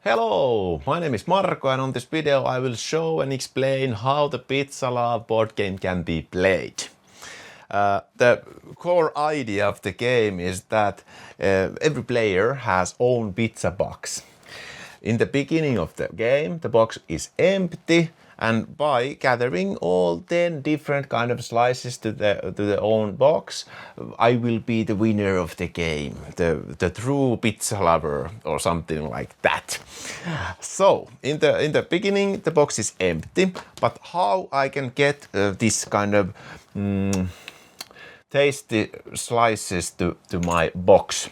Hello, my name is Marko and on this video I will show and explain how the Pizza Love board game can be played. The core idea of the game is that every player has own pizza box. In the beginning of the game, the box is empty, and by gathering all 10 different kind of slices to the own box, I will be the winner of the game, the true pizza lover or something like that. So in the beginning, the box is empty, but how I can get this kind of tasty slices to my box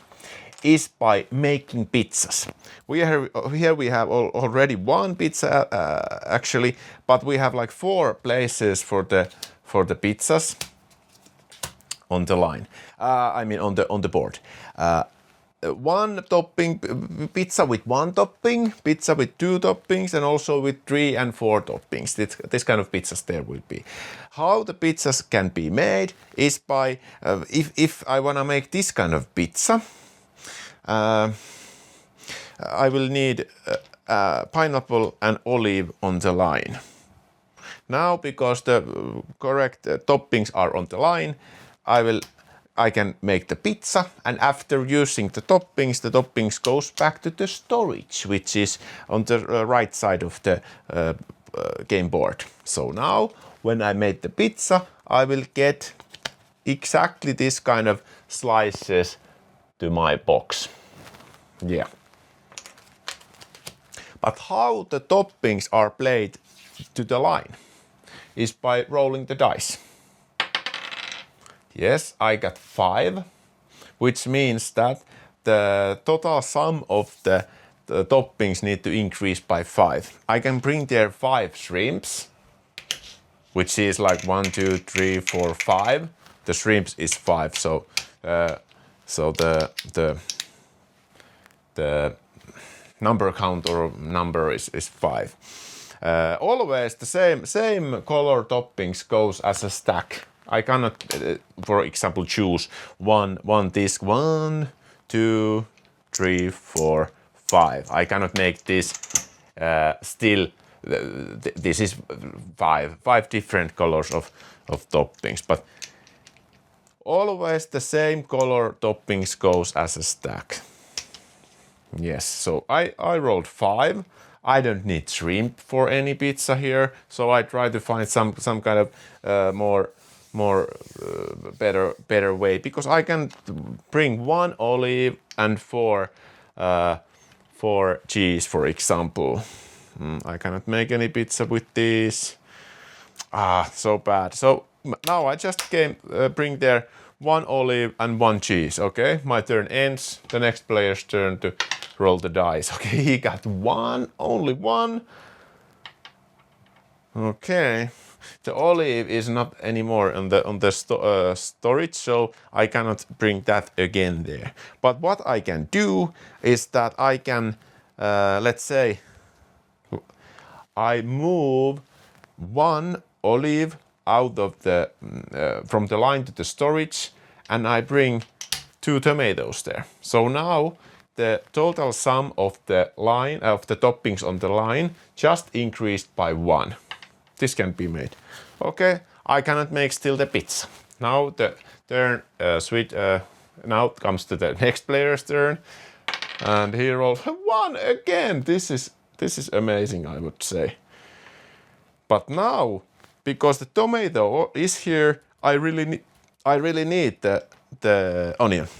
is by making pizzas. Here we have already one pizza actually, but we have like 4 places for the pizzas on the line. I mean on the board. One topping pizza with 1 topping, pizza with 2 toppings, and also with 3 and 4 toppings. This kind of pizzas there will be. How the pizzas can be made is by if I wanna make this kind of pizza, I will need pineapple and olive on the line. Now, because the correct toppings are on the line, I can make the pizza, and after using the toppings goes back to the storage, which is on the right side of the game board. So now, when I made the pizza, I will get exactly this kind of slices to my box. Yeah. But how the toppings are played to the line is by rolling the dice. Yes, I got 5, which means that the total sum of the toppings need to increase by 5. I can bring there 5 shrimps, which is like 1, 2, 3, 4, 5. The shrimps is 5, so the number count or number is 5. Always the same color toppings goes as a stack. I cannot, for example, choose one disc. 1, 2, 3, 4, 5. I cannot make this still. This is 5 different colors of toppings, but always the same color toppings goes as a stack. Yes, so I rolled 5. I don't need shrimp for any pizza here, so I try to find some kind of better way, because I can bring 1 olive and 4 cheese, for example. I cannot make any pizza with these. So bad. So now I just bring there 1 olive and 1 cheese. Okay, my turn ends. The next player's turn to roll the dice. Okay, he got 1, only 1. Okay, the olive is not anymore on the storage, so I cannot bring that again there. But what I can do is that I can, let's say, I move 1 olive out of the from the line to the storage, and I bring 2 tomatoes there. So now the total sum of the line of the toppings on the line just increased by 1. This can be made. Okay, I cannot make still the pizza. Now the turn now it comes to the next player's turn, and he rolls 1 again. This is amazing, I would say. But now, because the tomato is here, I really need the olive.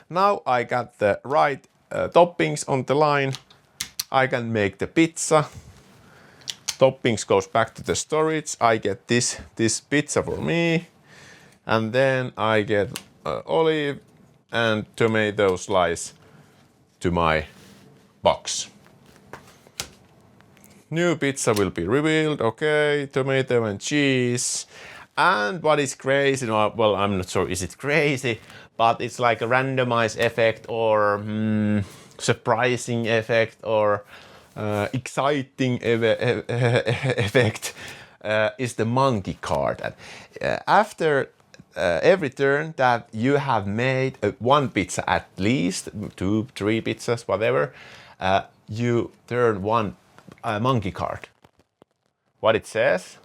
Now I got the right toppings on the line. I can make the pizza. Toppings goes back to the storage. I get this pizza for me, and then I get olive and tomato slice to my box. New pizza will be revealed. Okay, tomato and cheese. And what is crazy? Well, I'm not sure is it crazy, but it's like a randomized effect or surprising effect or exciting effect is the monkey card. After every turn that you have made one pizza at least, 2, 3 pizzas, whatever, you turn one monkey card. What it says?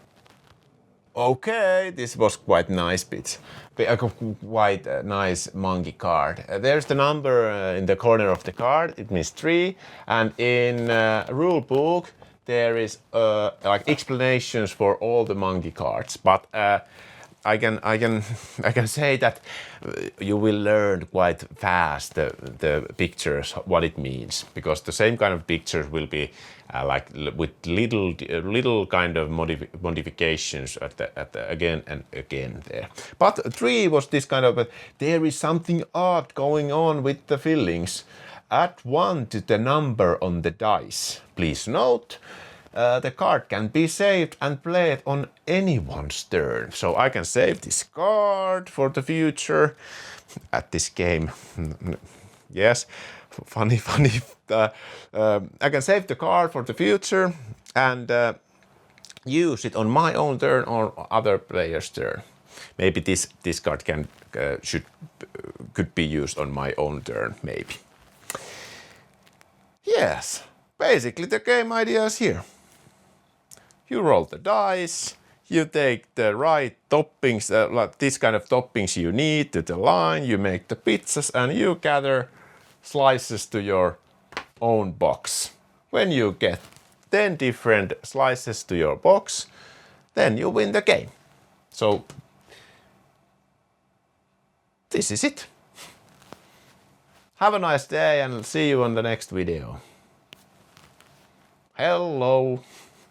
Okay, this was quite nice pizza. Quite a nice monkey card. There's the number in the corner of the card. It means 3. And in rule book, there is like explanations for all the monkey cards. But I can say that you will learn quite fast the pictures what it means, because the same kind of pictures will be like with little kind of modifications at the again and again there. But 3 was this kind of there is something odd going on with the fillings. Add 1 to the number on the dice. Please note. The card can be saved and played on anyone's turn. So I can save this card for the future at this game. Yes, funny. I can save the card for the future and use it on my own turn or other player's turn. Maybe this card could be used on my own turn, maybe. Yes, basically the game idea is here. You roll the dice, you take the right toppings, like this kind of toppings you need to the line, you make the pizzas and you gather slices to your own box. When you get 10 different slices to your box, then you win the game. So this is it. Have a nice day and see you on the next video. Hello.